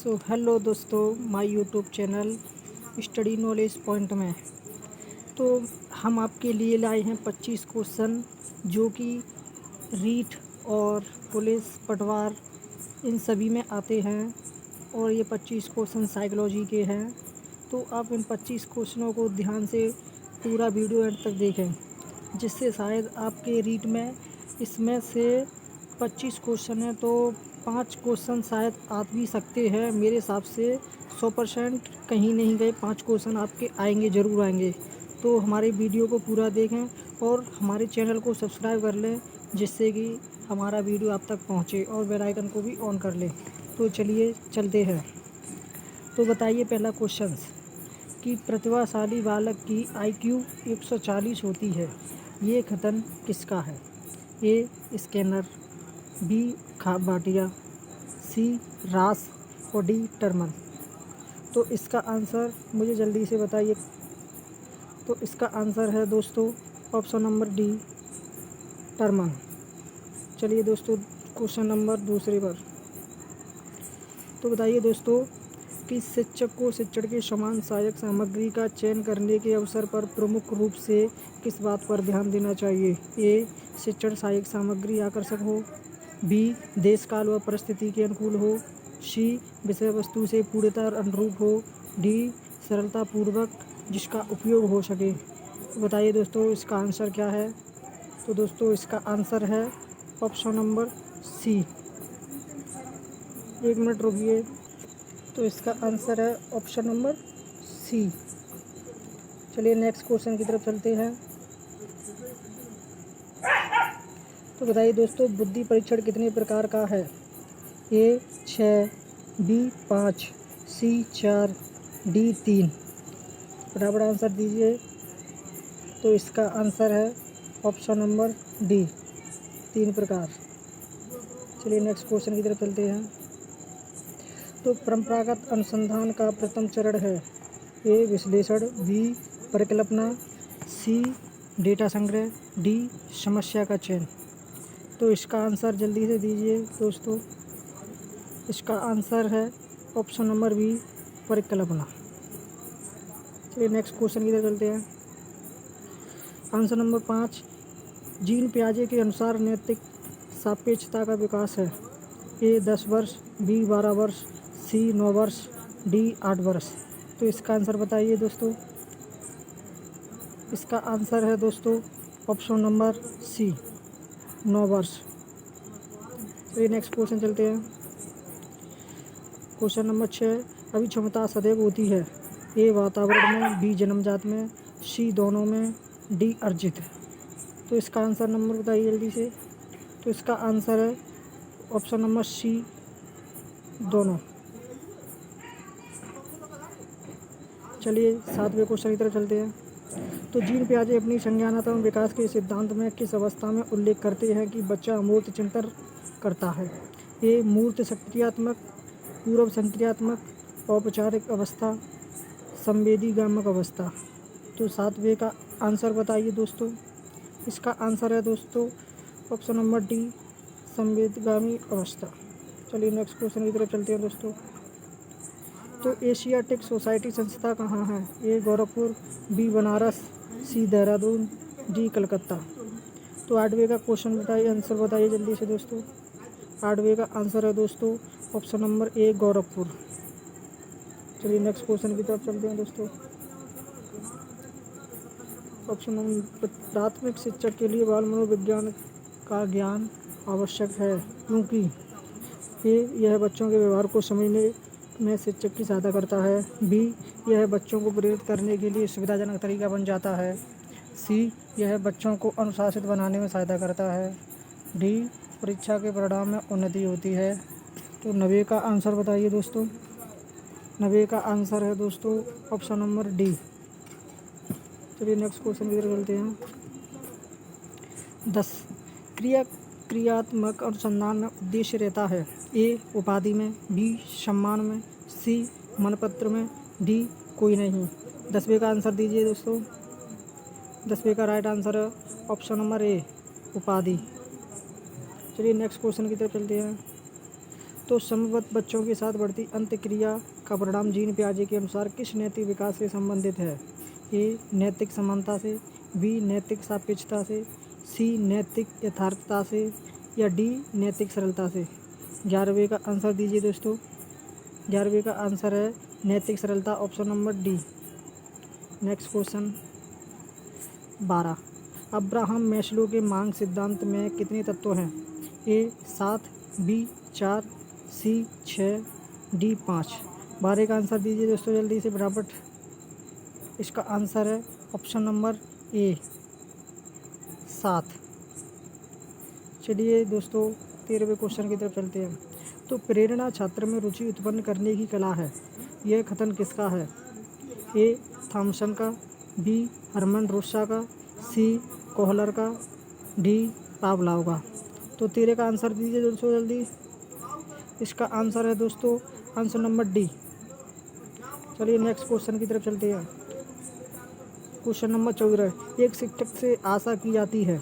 Hello दोस्तों, my YouTube channel study knowledge point में। तो हम आपके लिए लाए हैं 25 क्वेश्चन जो कि रीट और पुलिस पटवार इन सभी में आते हैं। और ये 25 क्वेश्चन साइकोलॉजी के हैं। तो आप इन 25 क्वेश्चनों को ध्यान से पूरा वीडियो एंड तक देखें, जिससे शायद आपके रीट में इसमें से 25 क्वेश्चन है तो 5 क्वेश्चन शायद आ भी सकते हैं। मेरे हिसाब से 100% कहीं नहीं गए, 5 क्वेश्चन आपके आएंगे, ज़रूर आएंगे। तो हमारे वीडियो को पूरा देखें और हमारे चैनल को सब्सक्राइब कर लें, जिससे कि हमारा वीडियो आप तक पहुंचे, और बेल आइकन को भी ऑन कर लें। तो चलिए चलते हैं। तो बताइए पहला क्वेश्चन कि प्रतिभाशाली बालक की IQ 140 होती है, ये कथन किसका है? ए स्कैनर, बी भाटिया, सी रास और डी टर्मन। तो इसका आंसर मुझे जल्दी से बताइए। तो इसका आंसर है दोस्तों ऑप्शन नंबर डी, टर्मन। चलिए दोस्तों क्वेश्चन नंबर दूसरे पर। तो बताइए दोस्तों कि शिक्षक को शिक्षण के समान सहायक सामग्री का चयन करने के अवसर पर प्रमुख रूप से किस बात पर ध्यान देना चाहिए? ए शिक्षण सहायक सामग्री आकर्षक हो, बी देश काल व परिस्थिति के अनुकूल हो, सी विषय वस्तु से पूर्णतः अनुरूप हो, डी सरलतापूर्वक जिसका उपयोग हो सके। तो बताइए दोस्तों इसका आंसर क्या है? तो दोस्तों इसका आंसर है ऑप्शन नंबर सी। एक मिनट रुकिए। तो इसका आंसर है ऑप्शन नंबर सी। चलिए नेक्स्ट क्वेश्चन की तरफ चलते हैं। तो बताइए दोस्तों बुद्धि परीक्षण कितने प्रकार का है? ए 6, बी 5, सी 4, डी 3। फटाफट आंसर दीजिए। तो इसका आंसर है ऑप्शन नंबर डी, 3 प्रकार। चलिए नेक्स्ट क्वेश्चन की तरफ चलते हैं। तो परंपरागत अनुसंधान का प्रथम चरण है? ए विश्लेषण, बी परिकल्पना, सी डेटा संग्रह, डी समस्या का चयन। तो इसका आंसर जल्दी से दीजिए दोस्तों। इसका आंसर है ऑप्शन नंबर बी, परिकल्पना। चलिए नेक्स्ट क्वेश्चन की तरफ चलते हैं। आंसर नंबर 5, जीन पियाजे के अनुसार नैतिक सापेक्षता का विकास है? ए 10 वर्ष, बी 12 वर्ष, सी 9 वर्ष, डी 8 वर्ष। तो इसका आंसर बताइए दोस्तों। इसका आंसर है दोस्तों ऑप्शन नंबर सी, 9 वर्ष। चलिए नेक्स्ट क्वेश्चन चलते हैं। क्वेश्चन नंबर 6, अभिक्षमता सदैव होती है? ए वातावरण में, बी जन्मजात में, सी दोनों में, डी अर्जित। तो इसका आंसर नंबर बताइए जल्दी से। तो इसका आंसर है ऑप्शन नंबर सी, दोनों। चलिए 7वें क्वेश्चन की तरफ चलते हैं। तो जीन पियाजे अपनी संज्ञानात्मक विकास के सिद्धांत में किस अवस्था में उल्लेख करते हैं कि बच्चा अमूर्त चिंतन करता है? ए मूर्त सक्रियात्मक, पूर्व सक्रियात्मक, औपचारिक अवस्था, संवेदीगामक अवस्था। तो 7वें का आंसर बताइए दोस्तों। इसका आंसर है दोस्तों ऑप्शन नंबर डी, संवेदगामी अवस्था। चलिए नेक्स्ट क्वेश्चन की तरफ चलते हैं दोस्तों। तो एशियाटिक सोसाइटी संस्था कहाँ है? ए गोरखपुर, बी बनारस, सी देहरादून, डी कलकत्ता। तो 8वें का क्वेश्चन बताइए, आंसर बताइए जल्दी से दोस्तों। 8वें का आंसर है दोस्तों ऑप्शन नंबर ए, गोरखपुर। चलिए नेक्स्ट क्वेश्चन की तरफ चलते हैं दोस्तों। ऑप्शन नंबर प्राथमिक शिक्षा के लिए बाल मनोविज्ञान का ज्ञान आवश्यक है क्योंकि ए यह बच्चों के व्यवहार को समझने में शिक्षक की सहायता करता है, बी यह बच्चों को प्रेरित करने के लिए सुविधाजनक तरीका बन जाता है, सी यह बच्चों को अनुशासित बनाने में सहायता करता है, डी परीक्षा के परिणाम में उन्नति होती है। तो 90 का आंसर बताइए दोस्तों। 90 का आंसर है दोस्तों ऑप्शन नंबर डी। चलिए नेक्स्ट क्वेश्चन की तरफ चलते हैं। 10, क्रियात्मक अनुसंधान में उद्देश्य रहता है? ए उपाधि में, बी सम्मान में, सी मनपत्र में, डी कोई नहीं। 10वें का आंसर दीजिए दोस्तों। 10वें का राइट आंसर है ऑप्शन नंबर ए, उपाधि। चलिए नेक्स्ट क्वेश्चन की तरफ चलते हैं। तो समवत बच्चों के साथ बढ़ती अंतःक्रिया का परिणाम जीन पियाजे के अनुसार किस नैतिक विकास से संबंधित है? ए नैतिक समानता से, बी नैतिक सापेक्षता से, सी नैतिक यथार्थता से या डी नैतिक सरलता से। 11वें का आंसर दीजिए दोस्तों। 11वें का आंसर है नैतिक सरलता, option number D. Next question 12। Abraham Maslow के मांग सिद्धांत में कितने तत्व हैं? ए 7, बी 4, सी 6, डी 5। 12 का आंसर दीजिए दोस्तों जल्दी से फटाफट। इसका आंसर है ऑप्शन नंबर ए 7। चलिए दोस्तों 13वें क्वेश्चन की तरफ चलते हैं। तो प्रेरणा छात्र में रुचि उत्पन्न करने की कला है, यह कथन किसका है? ए थॉमसन का, बी हरमन रोसा का, सी कोहलर का, डी पावलाव का। तो 13 का आंसर दीजिए दोस्तों जल्दी। इसका आंसर है दोस्तों आंसर नंबर डी। चलिए नेक्स्ट क्वेश्चन की तरफ चलते हैं। Question number 14। एक शिक्षक से आशा की जाती है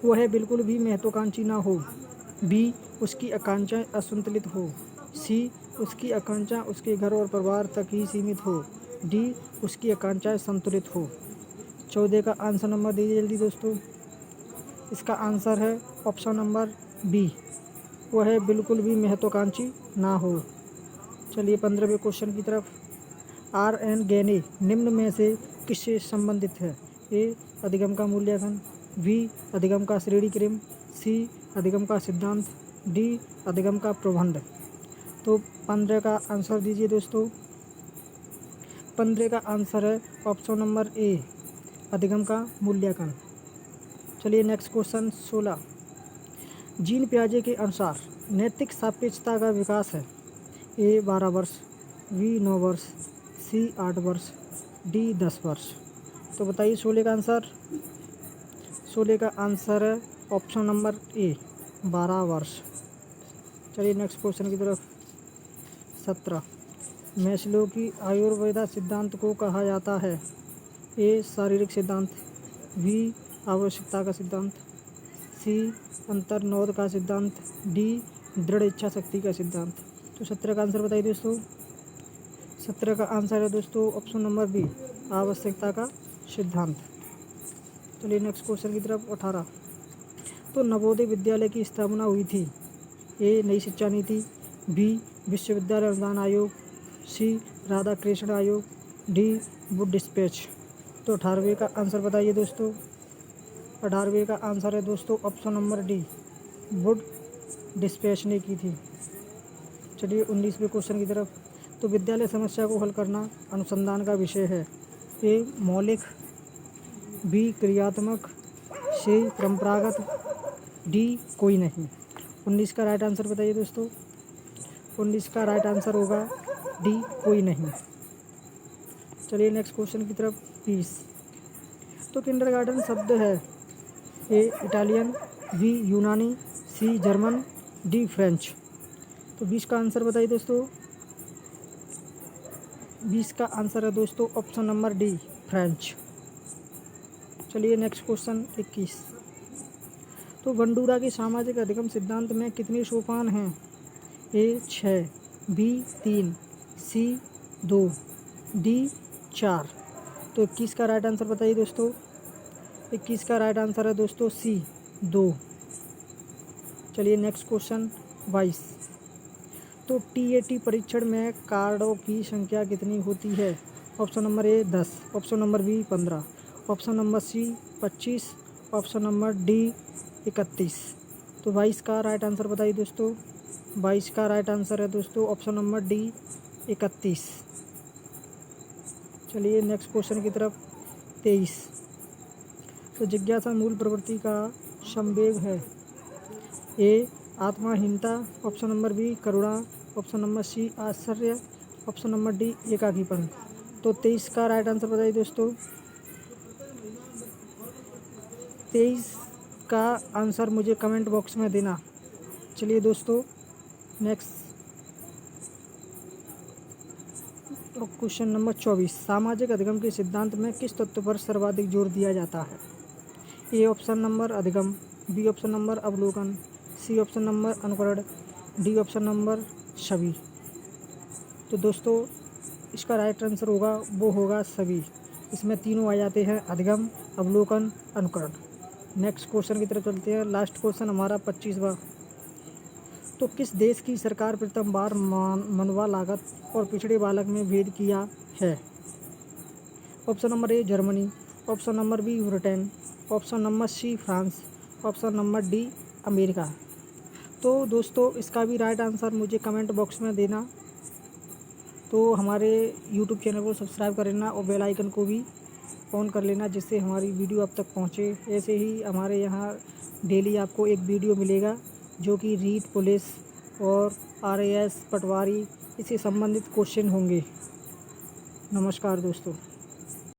वह बिल्कुल भी महत्वाकांक्षी ना हो, बी उसकी आकांक्षाएं असंतुलित हो, सी उसकी आकांक्षा उसके घर और परिवार तक ही सीमित हो, डी उसकी आकांक्षाएं संतुलित हो। 14 का आंसर नंबर दीजिए जल्दी दोस्तों। इसका आंसर है ऑप्शन नंबर बी, वह बिल्कुल भी महत्वाकांक्षी ना हो। चलिए 15वें क्वेश्चन की तरफ। आर एन गैने निम्न में से किससे संबंधित है? ए अधिगम का मूल्यांकन, बी अधिगम का श्रेणी क्रम, सी अधिगम का सिद्धांत, डी अधिगम का प्रबंध। तो 15 का आंसर दीजिए दोस्तों। 15 का आंसर है ऑप्शन नंबर ए अधिगम का मूल्यांकन। चलिए नेक्स्ट क्वेश्चन 16। जीन पियाजे के अनुसार नैतिक सापेक्षता का विकास है, ए 12 वर्ष, बी 9 वर्ष, सी 8 वर्ष, डी 10 वर्ष। तो बताइए 16 का आंसर। 16 का आंसर है ऑप्शन नंबर ए 12 वर्ष। चलिए नेक्स्ट क्वेश्चन की तरफ। 17। मैस्लो की आयुर्वेदा सिद्धांत को कहा जाता है, ए शारीरिक सिद्धांत, बी आवश्यकता का सिद्धांत, सी अंतर्नोद का सिद्धांत, डी दृढ़ इच्छा शक्ति का सिद्धांत। तो 17 का आंसर बताइए दोस्तों। 17 का आंसर है दोस्तों ऑप्शन नंबर बी आवश्यकता का सिद्धांत। चलिए नेक्स्ट क्वेश्चन की तरफ। 18। तो नवोदय विद्यालय की स्थापना हुई थी, ए नई शिक्षा नीति, बी विश्वविद्यालय अनुदान आयोग, सी राधा कृष्ण आयोग, डी वुड डिस्पैच। तो 18वें का आंसर बताइए दोस्तों। 18वें का आंसर है दोस्तों option number D Wood dispatch ने की थी। चलिए 19वें क्वेश्चन की तरफ। तो विद्यालय समस्या को हल करना अनुसंधान का विषय है, ए मौलिक, बी क्रियात्मक, सी परंपरागत, डी कोई नहीं। 19 का राइट आंसर बताइए दोस्तों। 19 का राइट आंसर होगा डी कोई नहीं। चलिए नेक्स्ट क्वेश्चन की तरफ। 20। तो किंडरगार्टन शब्द है, ए इटालियन, बी यूनानी, सी जर्मन, डी फ्रेंच। तो 20 का आंसर बताइए दोस्तों। 20 का आंसर है दोस्तों ऑप्शन नंबर डी फ्रेंच। चलिए नेक्स्ट क्वेश्चन 21। तो बंडूरा के सामाजिक अधिगम सिद्धांत में कितने सोपान हैं? ए 6, बी 3, सी 2, डी 4। तो 21 का राइट आंसर बताइए दोस्तों। 21 का राइट आंसर है दोस्तों सी 2। चलिए नेक्स्ट क्वेश्चन 22। तो टीएटी परीक्षण में कार्डों की संख्या कितनी होती है? Option number A 10, option number B 15, option number C 25, option number D 31। तो 22 का राइट आंसर बताइए दोस्तों। 22 का राइट आंसर है दोस्तों ऑप्शन नंबर डी 31। चलिए नेक्स्ट क्वेश्चन की तरफ। 23। तो जिज्ञासा मूल प्रवृत्ति का संवेग है, ए आत्माहीनता, ऑप्शन नंबर बी करुणा, ऑप्शन नंबर सी आश्चर्य, ऑप्शन नंबर डी एकाकीपन। तो 23 का राइट आंसर बताइए दोस्तों। 23 का आंसर मुझे कमेंट बॉक्स में देना। चलिए दोस्तों नेक्स्ट क्वेश्चन नंबर 24। सामाजिक अधिगम के सिद्धांत में किस तत्व पर सर्वाधिक जोर दिया जाता है? ए ऑप्शन नंबर अधिगम, बी ऑप्शन नंबर अवलोकन, सी ऑप्शन नंबर अनुकरण, डी ऑप्शन नंबर सभी। तो दोस्तों इसका राइट आंसर होगा वो होगा सभी। इसमें तीनों आ जाते हैं अधिगम, अवलोकन, अनुकरण। नेक्स्ट क्वेश्चन की तरफ चलते हैं। लास्ट क्वेश्चन हमारा 25वां। तो किस देश की सरकार प्रथम बार मनवा लागत और पिछड़े बालक में भेद किया है? Option number A Germany, option number B Britain, option number C France, option number D America. तो दोस्तों इसका भी राइट आंसर मुझे कमेंट बॉक्स में देना। तो हमारे यूट्यूब चैनल को सब्सक्राइब कर लेना और बेल आइकन को भी ऑन कर लेना, जिससे हमारी वीडियो आप तक पहुंचे। ऐसे ही हमारे यहाँ डेली आपको एक वीडियो मिलेगा जो कि रीट पुलिस और RAS पटवारी इससे संबंधित क्वेश्चन होंगे। नमस्कार दोस्तों।